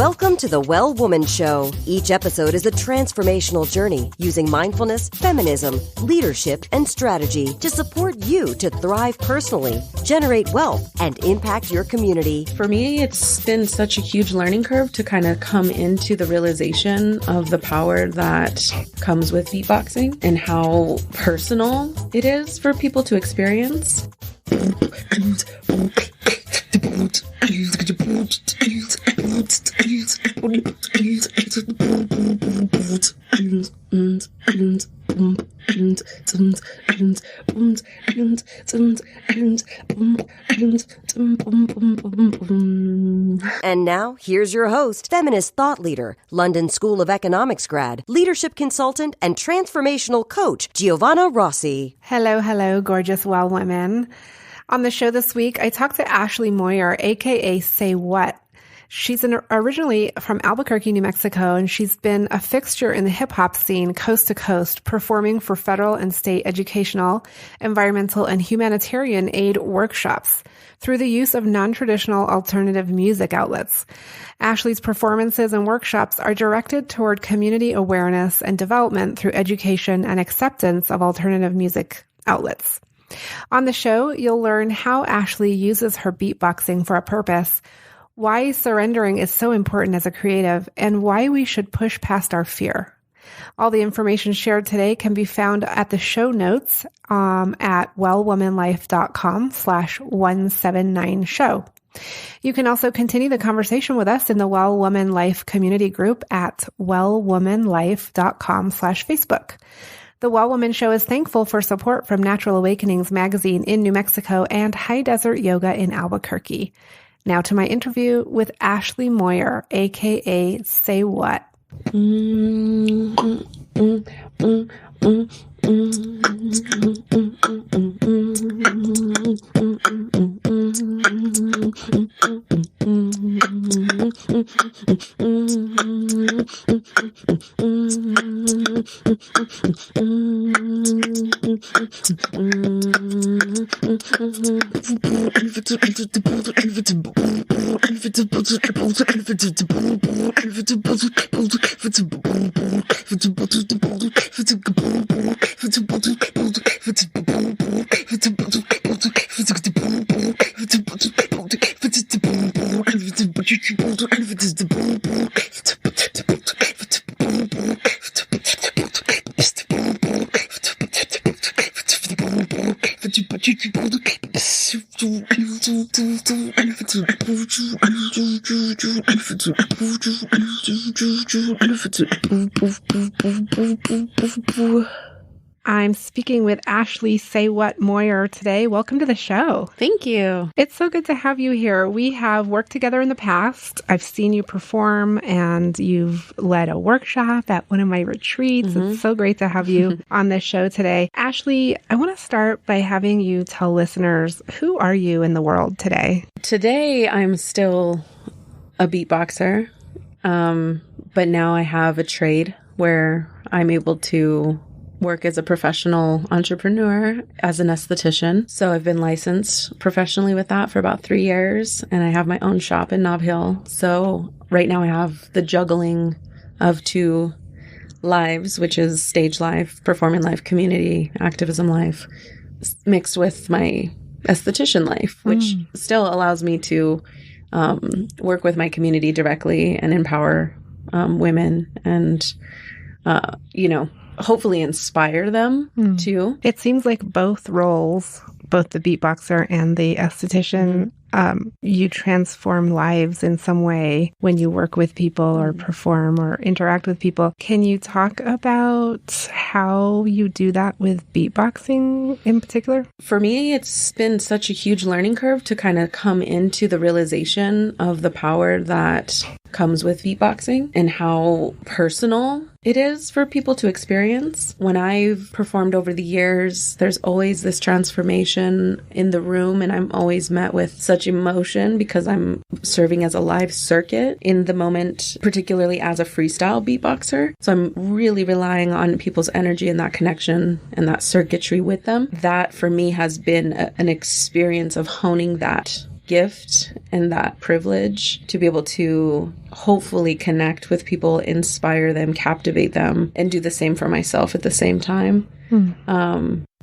Welcome to The Well Woman Show. Each episode is a transformational journey using mindfulness, feminism, leadership, and strategy to support you to thrive personally, generate wealth, and impact your community. For me, it's been such a huge learning curve to kind of come into the realization of the power that comes with beatboxing and how personal it is for people to experience. And now, here's your host, feminist thought leader, London School of Economics grad, leadership consultant, and transformational coach, Giovanna Rossi. Hello, gorgeous well women. On the show this week, I talked to Ashley Moyer, aka Saywut. She's originally from Albuquerque, New Mexico, and she's been a fixture in the hip-hop scene coast to coast, performing for federal and state educational, environmental, and humanitarian aid workshops through the use of non-traditional alternative music outlets. Ashley's performances and workshops are directed toward community awareness and development through education and acceptance of alternative music outlets. On the show, you'll learn how Ashley uses her beatboxing for a purpose, why surrendering is so important as a creative, and why we should push past our fear. All the information shared today can be found at the show notes at wellwomanlife.com/179show. You can also continue the conversation with us in the Well Woman Life community group at wellwomanlife.com/Facebook. The Well Woman Show is thankful for support from Natural Awakenings magazine in New Mexico and High Desert Yoga in Albuquerque. Now to my interview with Ashley Moyer, aka Saywut. I'm speaking with Ashley Saywut Moyer today. Welcome to the show. Thank you. It's so good to have you here. We have worked together in the past. I've seen you perform and you've led a workshop at one of my retreats. It's so great to have you on this show today. Ashley, I want to start by having you tell listeners, who are you in the world today? Today, I'm still a beatboxer, but now I have a trade where I'm able to work as a professional entrepreneur, as an esthetician. So I've been licensed professionally with that for about 3 years, and I have my own shop in Nob Hill. So right now I have the juggling of 2 lives, which is stage life, performing life, community activism life, mixed with my esthetician life, which still allows me to work with my community directly and empower women and, hopefully inspire them too. It seems like both roles, both the beatboxer and the esthetician, you transform lives in some way when you work with people or perform or interact with people. Can you talk about how you do that with beatboxing in particular? For me, it's been such a huge learning curve to kind of come into the realization of the power that comes with beatboxing and how personal it is for people to experience. When I've performed over the years, there's always this transformation in the room, and I'm always met with such emotion because I'm serving as a live circuit in the moment, particularly as a freestyle beatboxer. So I'm really relying on people's energy and that connection and that circuitry with them. That for me has been an experience of honing that gift and that privilege to be able to hopefully connect with people, inspire them, captivate them, and do the same for myself at the same time.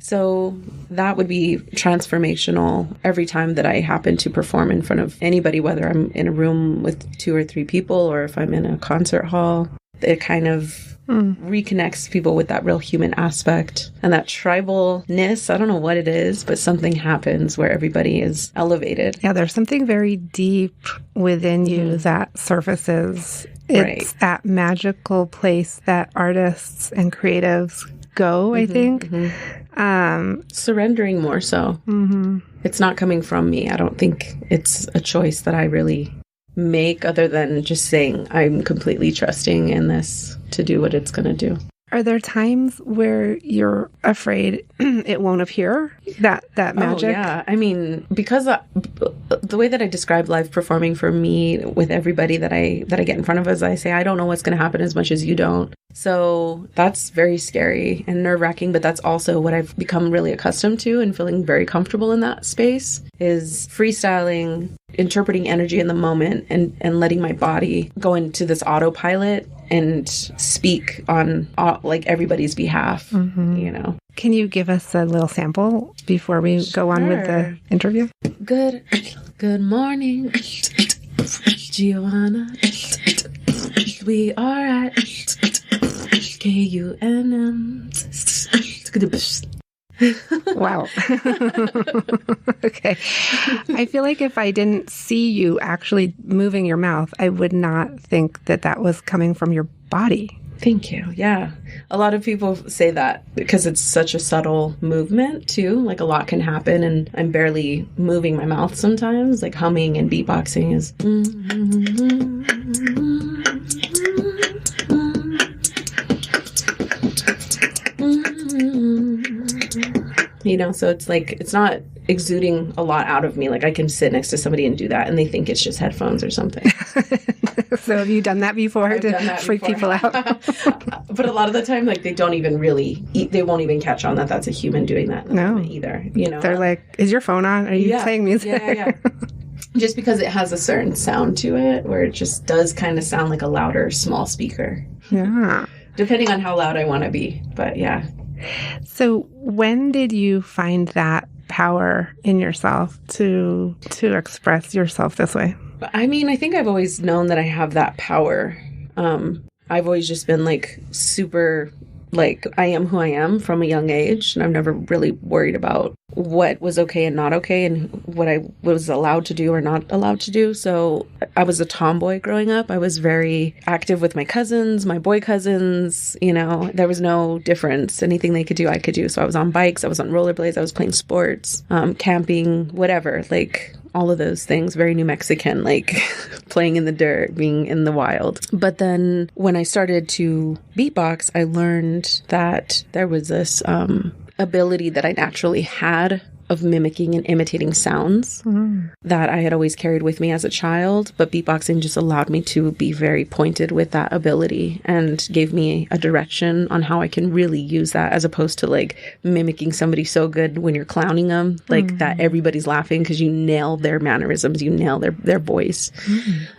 So that would be transformational every time that I happen to perform in front of anybody, whether I'm in a room with 2 or 3 people or if I'm in a concert hall. It kind of reconnects people with that real human aspect and that tribalness. I don't know what it is, but something happens where everybody is elevated. Yeah, there's something very deep within you that surfaces. It's that magical place that artists and creatives go, I think. Surrendering more so. It's not coming from me. I don't think it's a choice that I really make other than just saying I'm completely trusting in this to do what it's going to do. Are there times where you're afraid it won't appear, that magic? Oh, yeah. I mean, because the way that I describe live performing for me with everybody that I get in front of is I say, I don't know what's going to happen as much as you don't. So that's very scary and nerve-wracking, but that's also what I've become really accustomed to and feeling very comfortable in that space is freestyling, interpreting energy in the moment and letting my body go into this autopilot and speak on like everybody's behalf, you know. Can you give us a little sample before we go on with the interview? Good morning, Giovanna. We are at KUNM. Wow. Okay. I feel like if I didn't see you actually moving your mouth, I would not think that that was coming from your body. Thank you. Yeah. A lot of people say that because it's such a subtle movement too. Like a lot can happen and I'm barely moving my mouth sometimes. Like humming and beatboxing is. You know, so it's like, it's not exuding a lot out of me. Like I can sit next to somebody and do that and they think it's just headphones or something. So have you done that before to freak people out? But a lot of the time, like they don't even really, they won't even catch on that that's a human doing that either. You know, they're like, is your phone on? Are you playing music? Yeah. Just because it has a certain sound to it where it just does kind of sound like a louder, small speaker. Yeah. Depending on how loud I want to be. But yeah. So when did you find that power in yourself to express yourself this way? I mean, I think I've always known that I have that power. I've always just been like super, like I am who I am from a young age. And I've never really worried about what was okay and not okay and what I was allowed to do or not allowed to do. So I was a tomboy growing up. I was very active with my cousins, my boy cousins, you know, there was no difference. Anything they could do, I could do. So I was on bikes, I was on rollerblades, I was playing sports, camping, whatever, like all of those things, very New Mexican, like playing in the dirt, being in the wild. But then when I started to beatbox, I learned that there was this ability that I naturally had of mimicking and imitating sounds that I had always carried with me as a child. But beatboxing just allowed me to be very pointed with that ability and gave me a direction on how I can really use that as opposed to like mimicking somebody so good when you're clowning them, like that everybody's laughing because you nail their mannerisms, you nail their voice.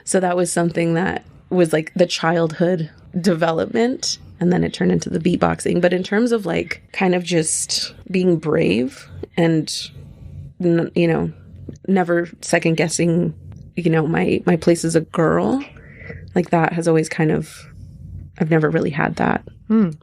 So that was something that was like the childhood development. And then it turned into the beatboxing. But in terms of like kind of just being brave and, you know, never second guessing, you know, my place as a girl, like that has always kind of, I've never really had that.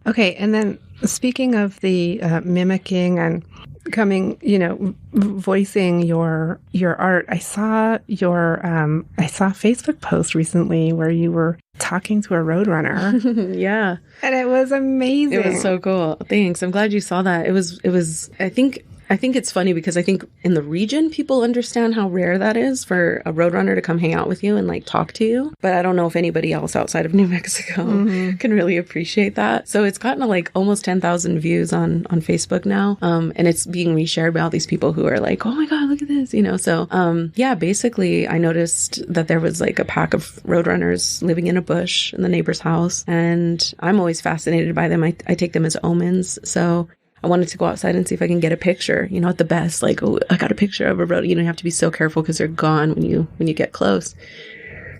Okay. And then speaking of the mimicking and coming, you know, voicing your art, I saw a Facebook post recently where you were talking to a Roadrunner. Yeah. And it was amazing. It was so cool. Thanks. I'm glad you saw that. It was, I think it's funny because I think in the region, people understand how rare that is for a Roadrunner to come hang out with you and like talk to you. But I don't know if anybody else outside of New Mexico can really appreciate that. So it's gotten to like almost 10,000 views on Facebook now. And it's being reshared by all these people who are like, oh my God, look at this, you know? So, yeah, basically I noticed that there was like a pack of Roadrunners living in a bush in the neighbor's house. And I'm always fascinated by them. I take them as omens. So I wanted to go outside and see if I can get a picture, you know, at the best, like, oh, I got a picture of a road. You know, you have to be so careful because they're gone when you get close.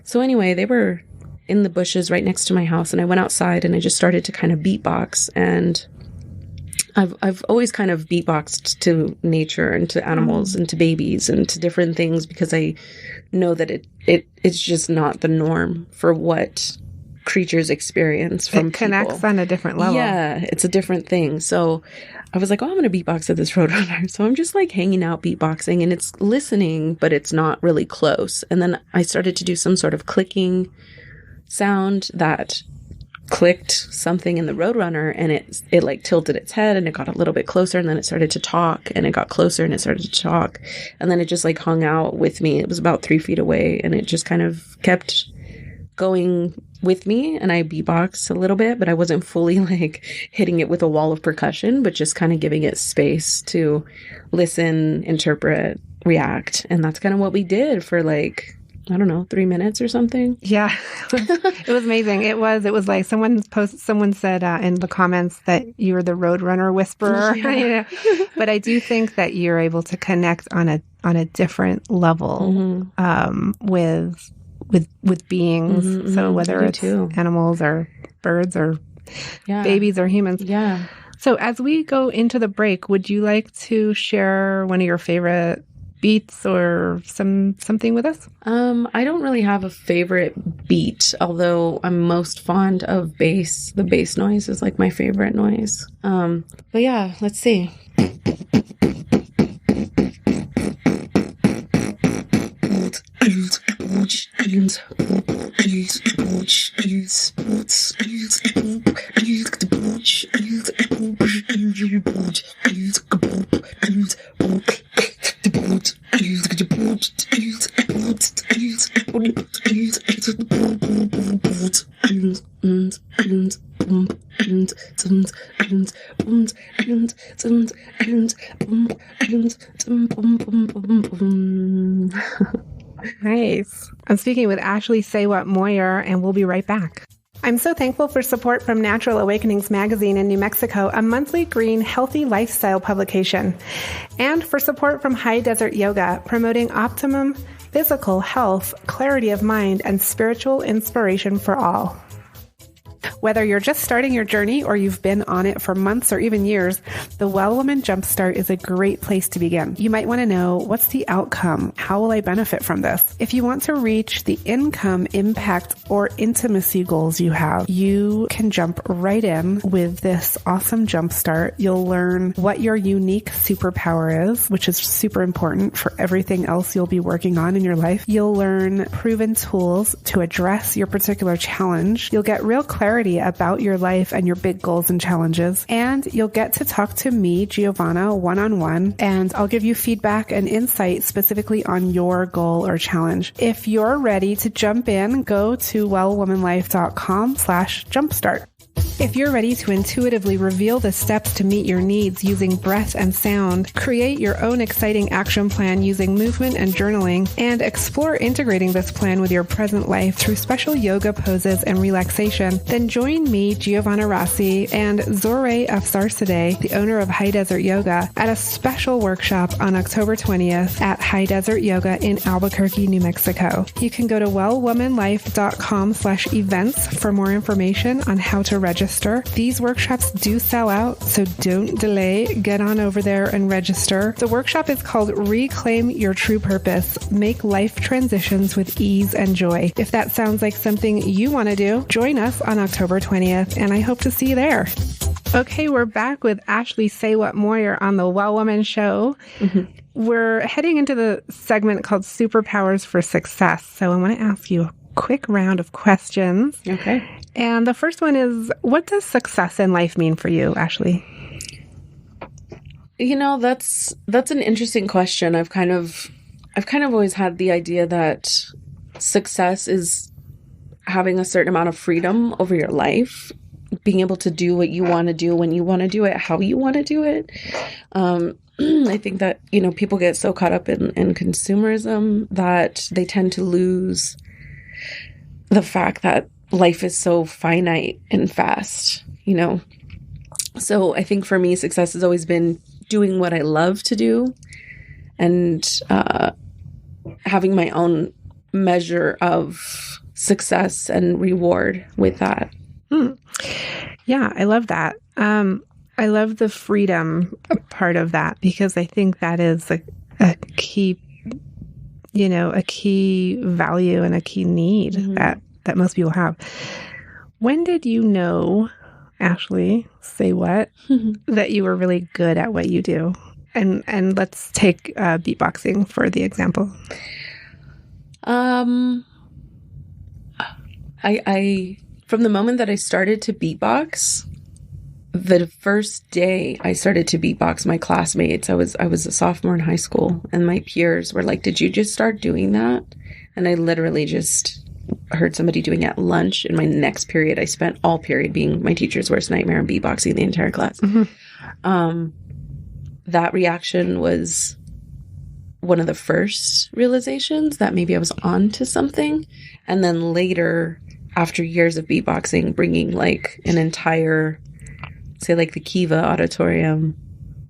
So anyway, they were in the bushes right next to my house, and I went outside and I just started to kind of beatbox. And I've always kind of beatboxed to nature and to animals and to babies and to different things, because I know that it's just not the norm for what creatures experience from it connects people. On a different level. Yeah, it's a different thing. So I was like, oh, I'm going to beatbox at this Roadrunner. So I'm just like hanging out beatboxing, and it's listening, but it's not really close. And then I started to do some sort of clicking sound that clicked something in the Roadrunner, and it like tilted its head, and it got a little bit closer, and then it started to talk, and it got closer, and it started to talk, and then it just like hung out with me. It was about 3 feet away, and it just kind of kept going with me, and I beatboxed a little bit, but I wasn't fully like hitting it with a wall of percussion, but just kind of giving it space to listen, interpret, react. And that's kind of what we did for like, I don't know, 3 minutes or something. Yeah. It was amazing. It was like someone said in the comments that you were the Roadrunner Whisperer. Yeah. You know? But I do think that you're able to connect on a different level with beings. Mm-hmm, so whether it's animals or birds or babies or humans. Yeah. So as we go into the break, would you like to share one of your favorite beats or something with us? I don't really have a favorite beat, although I'm most fond of bass. The bass noise is like my favorite noise. But yeah, let's see. Nice. I'm speaking with Ashley Saywut Moyer, and we'll be right back. I'm so thankful for support from Natural Awakenings Magazine in New Mexico, a monthly green, healthy lifestyle publication, and for support from High Desert Yoga, promoting optimum physical health, clarity of mind, and spiritual inspiration for all. Whether you're just starting your journey or you've been on it for months or even years, the Well Woman Jumpstart is a great place to begin. You might want to know, what's the outcome? How will I benefit from this? If you want to reach the income, impact, or intimacy goals you have, you can jump right in with this awesome Jumpstart. You'll learn what your unique superpower is, which is super important for everything else you'll be working on in your life. You'll learn proven tools to address your particular challenge. You'll get real clarity about your life and your big goals and challenges. And you'll get to talk to me, Giovanna, one-on-one, and I'll give you feedback and insight specifically on your goal or challenge. If you're ready to jump in, go to wellwomanlife.com/jumpstart. If you're ready to intuitively reveal the steps to meet your needs using breath and sound, create your own exciting action plan using movement and journaling, and explore integrating this plan with your present life through special yoga poses and relaxation, then join me, Giovanna Rossi, and Zorae Afsarsadeh, the owner of High Desert Yoga, at a special workshop on October 20th at High Desert Yoga in Albuquerque, New Mexico. You can go to wellwomanlife.com/events for more information on how to register. These workshops do sell out, so don't delay. Get on over there and register. The workshop is called Reclaim Your True Purpose. Make life transitions with ease and joy. If that sounds like something you want to do, join us on October 20th, and I hope to see you there. Okay, we're back with Ashley Saywut Moyer on the Well Woman Show. Mm-hmm. We're heading into the segment called Superpowers for Success. So I want to ask you a quick round of questions. Okay. And the first one is, what does success in life mean for you, Ashley? You know, that's an interesting question. I've kind of always had the idea that success is having a certain amount of freedom over your life, being able to do what you want to do when you want to do it, how you want to do it. I think that, you know, people get so caught up in consumerism that they tend to lose the fact that life is so finite and fast, you know. So I think for me, success has always been doing what I love to do and having my own measure of success and reward with that. Yeah, I love that. I love the freedom part of that, because I think that is a key, a key value and a key need that most people have. When did you know, Ashley, Saywut, that you were really good at what you do? And let's take beatboxing for the example. I from the moment that I started to beatbox, the first day I started to beatbox, my classmates, I was a sophomore in high school, and my peers were like, "Did you just start doing that?" And I literally just heard somebody doing it at lunch. In my next period, I spent all period being my teacher's worst nightmare and beatboxing the entire class. That reaction was one of the first realizations that maybe I was on to something. And then later, after years of beatboxing, bringing like an entire, say like the Kiva Auditorium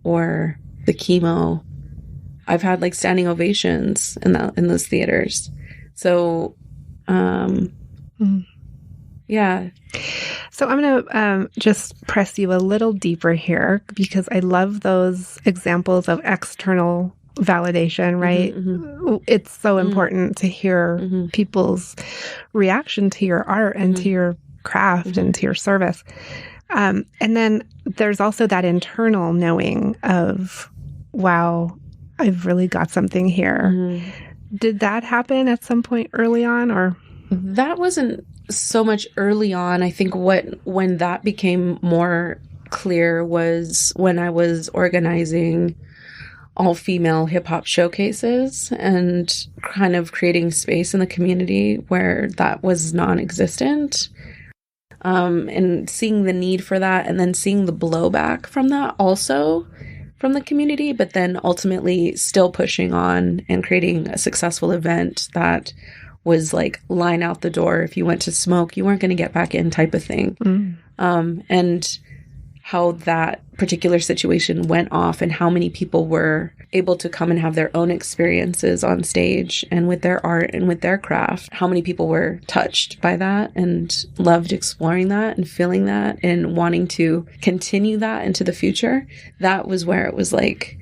or the Chemo, I've had like standing ovations in those theaters. So, yeah. So I'm going to just press you a little deeper here, because I love those examples of external validation, right? It's so important to hear people's reaction to your art and to your craft and to your service. And then there's also that internal knowing of, wow, I've really got something here. Did that happen at some point early on, or? That wasn't so much early on. I think when that became more clear was when I was organizing all-female hip-hop showcases and kind of creating space in the community where that was non-existent. And seeing the need for that, and then seeing the blowback from that also from the community, but then ultimately still pushing on and creating a successful event that was like line out the door. If you went to smoke, you weren't going to get back in type of thing. And how that particular situation went off and how many people were able to come and have their own experiences on stage and with their art and with their craft. How many people were touched by that and loved exploring that and feeling that and wanting to continue that into the future. That was where it was like,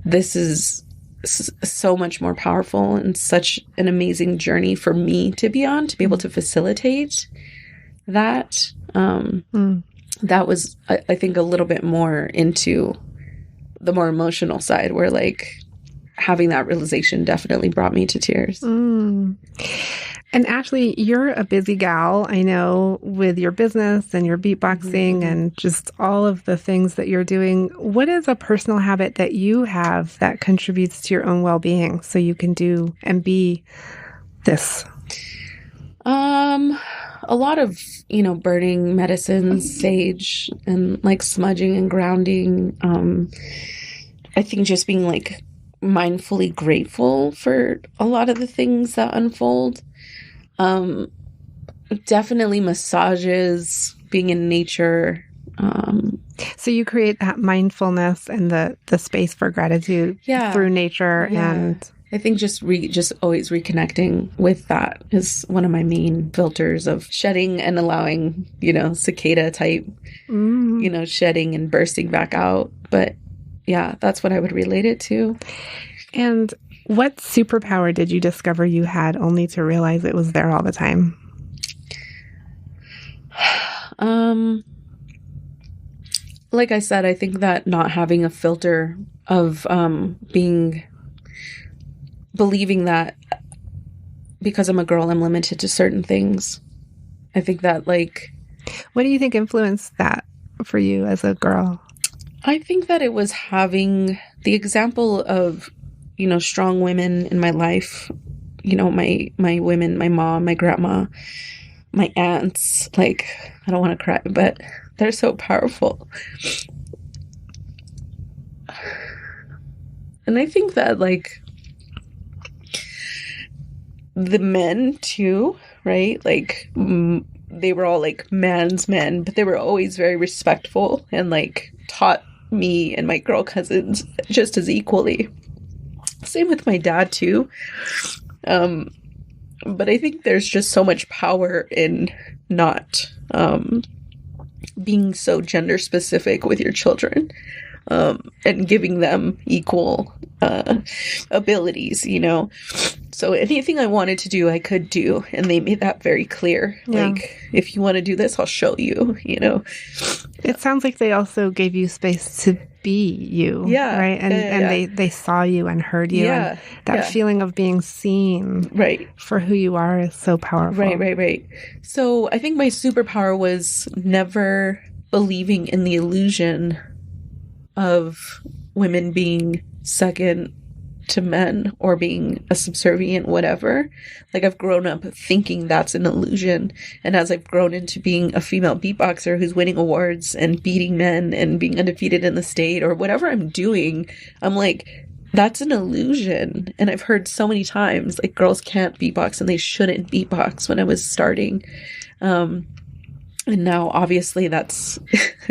this is so much more powerful and such an amazing journey for me to be on, to be able to facilitate that. That was, I think, a little bit more into the more emotional side, where like having that realization definitely brought me to tears. And Ashley, you're a busy gal, I know, with your business and your beatboxing and just all of the things that you're doing. What is a personal habit that you have that contributes to your own well-being so you can do and be this? A lot of, burning medicines, sage, and like smudging and grounding. I think just being like mindfully grateful for a lot of the things that unfold. Definitely massages, being in nature. So you create that mindfulness and the space for gratitude through nature. And I think just always reconnecting with that is one of my main filters of shedding and allowing, cicada type, shedding and bursting back out. But yeah, that's what I would relate it to. And what superpower did you discover you had only to realize it was there all the time? Like I said, I think that not having a filter of believing that because I'm a girl, I'm limited to certain things. I think that what do you think influenced that for you as a girl? I think that it was having the example of, strong women in my life, my women, my mom, my grandma, my aunts. I don't want to cry, but they're so powerful. And I think that the men too, right? they were all like man's men, but they were always very respectful and like taught me and my girl cousins just as equally. Same with my dad too. But I think there's just so much power in not being so gender specific with your children, and giving them equal abilities, you know. So anything I wanted to do, I could do, and they made that very clear. Yeah. Like, if you want to do this, I'll show you, you know. It sounds like they also gave you space to be you, yeah, right? And they saw you and heard you, and that feeling of being seen, right, for who you are is so powerful. Right. So I think my superpower was never believing in the illusion of women being second to men or being a subservient whatever. Like, I've grown up thinking that's an illusion, and as I've grown into being a female beatboxer who's winning awards and beating men and being undefeated in the state or whatever I'm doing, I'm like, that's an illusion. And I've heard so many times like girls can't beatbox and they shouldn't beatbox when I was starting. And now, obviously, that's,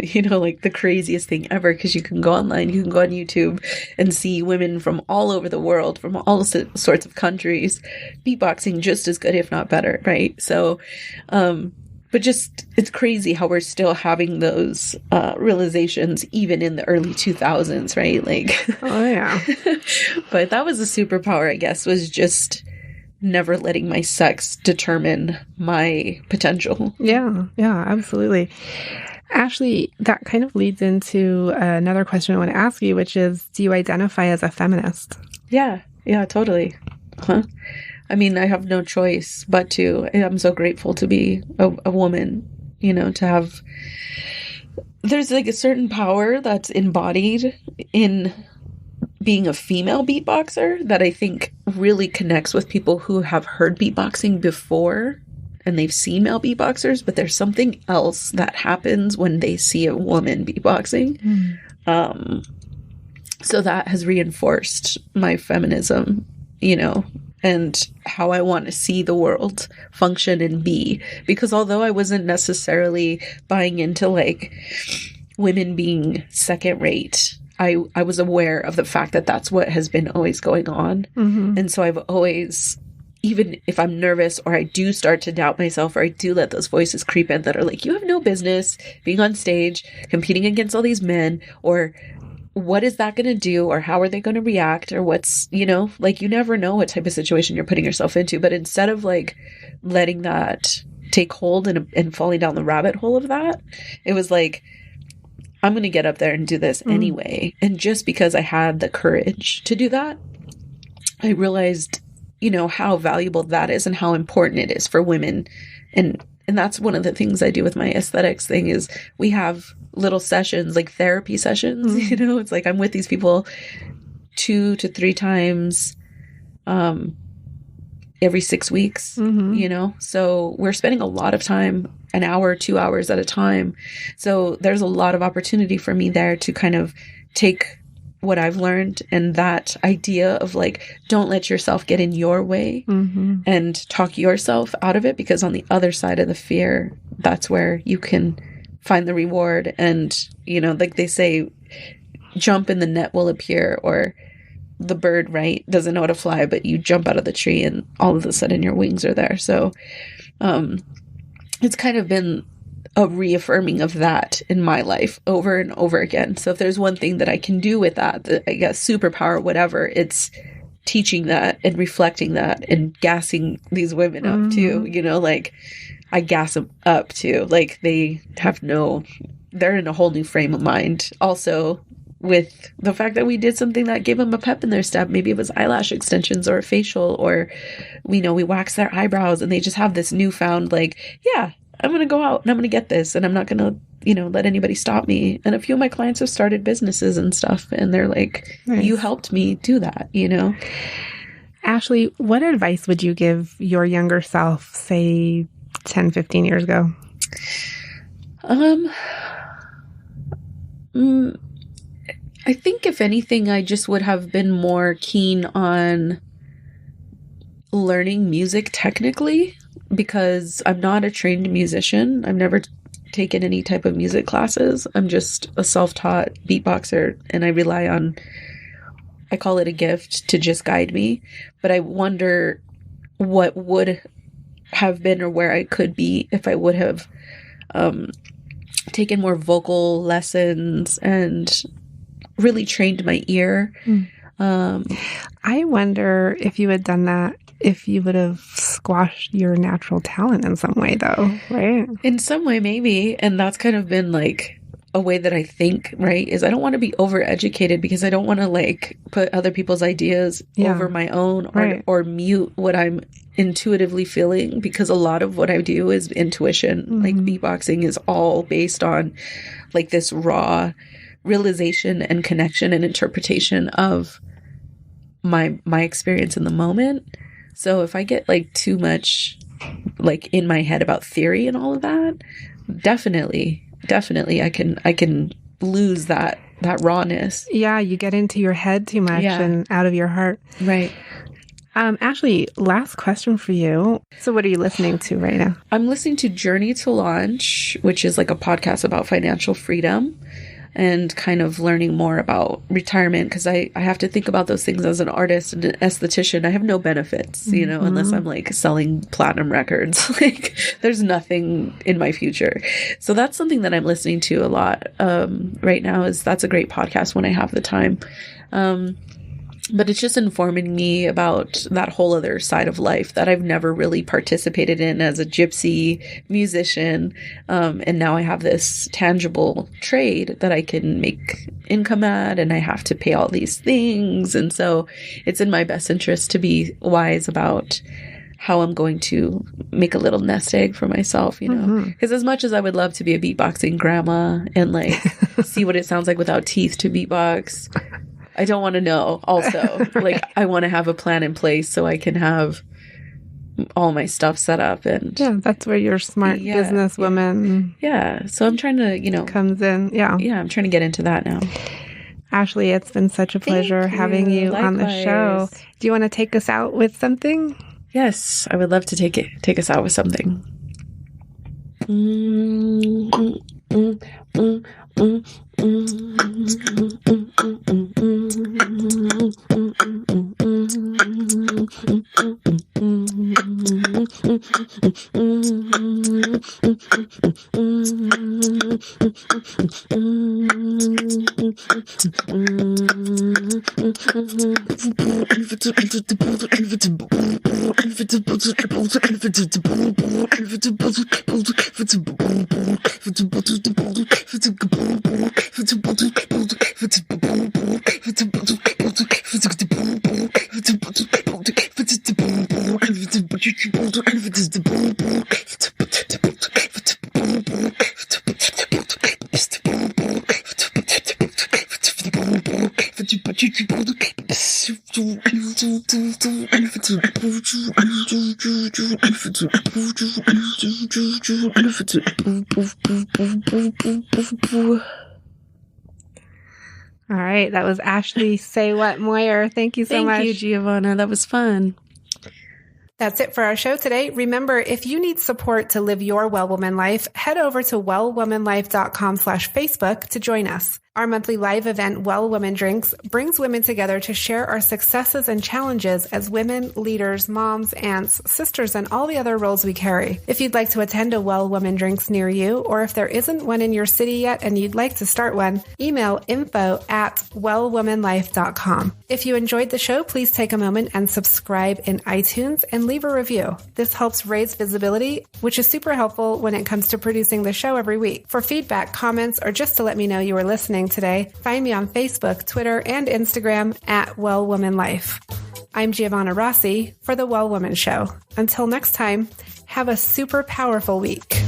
you know, like the craziest thing ever, because you can go online, you can go on YouTube and see women from all over the world, from all sorts of countries, beatboxing just as good, if not better, right? So, but just, it's crazy how we're still having those realizations even in the early 2000s, right? Like, oh, yeah. But that was a superpower, I guess, was just never letting my sex determine my potential. Yeah, absolutely. Ashley, that kind of leads into another question I want to ask you, which is, do you identify as a feminist? Yeah, totally. I mean, I have no choice but to. I'm so grateful to be a woman, you know, to have, there's like a certain power that's embodied in being a female beatboxer that I think really connects with people who have heard beatboxing before and they've seen male beatboxers, but there's something else that happens when they see a woman beatboxing. So that has reinforced my feminism, you know, and how I want to see the world function and be. Because although I wasn't necessarily buying into like women being second rate, I was aware of the fact that that's what has been always going on. Mm-hmm. And so I've always, even if I'm nervous or I do start to doubt myself or I do let those voices creep in that are like, you have no business being on stage, competing against all these men, or what is that going to do, or how are they going to react, or what's, you know, like, you never know what type of situation you're putting yourself into. But instead of like letting that take hold and falling down the rabbit hole of that, it was like, I'm going to get up there and do this anyway. And just because I had the courage to do that, I realized, you know, how valuable that is and how important it is for women. And that's one of the things I do with my aesthetics thing is we have little sessions, like therapy sessions, you know, it's like I'm with these people 2 to 3 times every 6 weeks, you know, so we're spending a lot of time, an hour, 2 hours at a time. So there's a lot of opportunity for me there to kind of take what I've learned and that idea of like, don't let yourself get in your way and talk yourself out of it, because on the other side of the fear, that's where you can find the reward. And, you know, like they say, jump and the net will appear, or the bird, right, doesn't know how to fly, but you jump out of the tree and all of a sudden your wings are there. So it's kind of been a reaffirming of that in my life over and over again. So if there's one thing that I can do with that, I guess superpower, whatever, it's teaching that and reflecting that and gassing these women up too. You know, like I gas them up too. Like they're in a whole new frame of mind. Also, with the fact that we did something that gave them a pep in their step. Maybe it was eyelash extensions or a facial, or, you know, we wax their eyebrows and they just have this newfound, like, yeah, I'm going to go out and I'm going to get this and I'm not going to, you know, let anybody stop me. And a few of my clients have started businesses and stuff, and they're like, nice. You helped me do that, you know? Ashley, what advice would you give your younger self, say 10, 15 years ago? I think if anything, I just would have been more keen on learning music technically. because I'm not a trained musician. I've never taken any type of music classes. I'm just a self-taught beatboxer, and I rely on, I call it a gift to just guide me. But I wonder what would have been or where I could be if I would have taken more vocal lessons and really trained my ear. I wonder if you had done that, if you would have squashed your natural talent in some way, though, right? In some way, maybe. And that's kind of been like a way that I think, right, is I don't want to be overeducated because I don't want to like put other people's ideas over my own or mute what I'm intuitively feeling, because a lot of what I do is intuition. Like beatboxing is all based on like this raw realization and connection and interpretation of my experience in the moment. So if I get like too much like in my head about theory and all of that, definitely I can lose that rawness. Yeah, you get into your head too much and out of your heart. Right. Ashley, last question for you. So what are you listening to right now? I'm listening to Journey to Launch, which is like a podcast about financial freedom and kind of learning more about retirement, because I have to think about those things as an artist and an esthetician. I have no benefits, you know, unless I'm like selling platinum records. Like there's nothing in my future. So that's something that I'm listening to a lot right now. That's a great podcast when I have the time. But it's just informing me about that whole other side of life that I've never really participated in as a gypsy musician. And now I have this tangible trade that I can make income at, and I have to pay all these things. And so it's in my best interest to be wise about how I'm going to make a little nest egg for myself, you know, because as much as I would love to be a beatboxing grandma and like see what it sounds like without teeth to beatbox, I don't want to know also. Like, I want to have a plan in place so I can have all my stuff set up. And yeah, that's where your smart businesswoman so I'm trying to, you know, comes in. Yeah, I'm trying to get into that now. Ashley, it's been such a pleasure having you on the show. Do you want to take us out with something? Yes, I would love to take us out with something. All right, that was Ashley Saywut Moyer. Thank you so much. Thank you, Giovanna. That was fun. That's it for our show today. Remember, if you need support to live your Well Woman life, head over to wellwomanlife.com/Facebook to join us. Our monthly live event, Well Woman Drinks, brings women together to share our successes and challenges as women, leaders, moms, aunts, sisters, and all the other roles we carry. If you'd like to attend a Well Woman Drinks near you, or if there isn't one in your city yet and you'd like to start one, email info@wellwomanlife.com. If you enjoyed the show, please take a moment and subscribe in iTunes and leave a review. This helps raise visibility, which is super helpful when it comes to producing the show every week. For feedback, comments, or just to let me know you were listening today, find me on Facebook, Twitter, and Instagram @WellWomanLife. I'm Giovanna Rossi for The Well Woman Show. Until next time, have a super powerful week.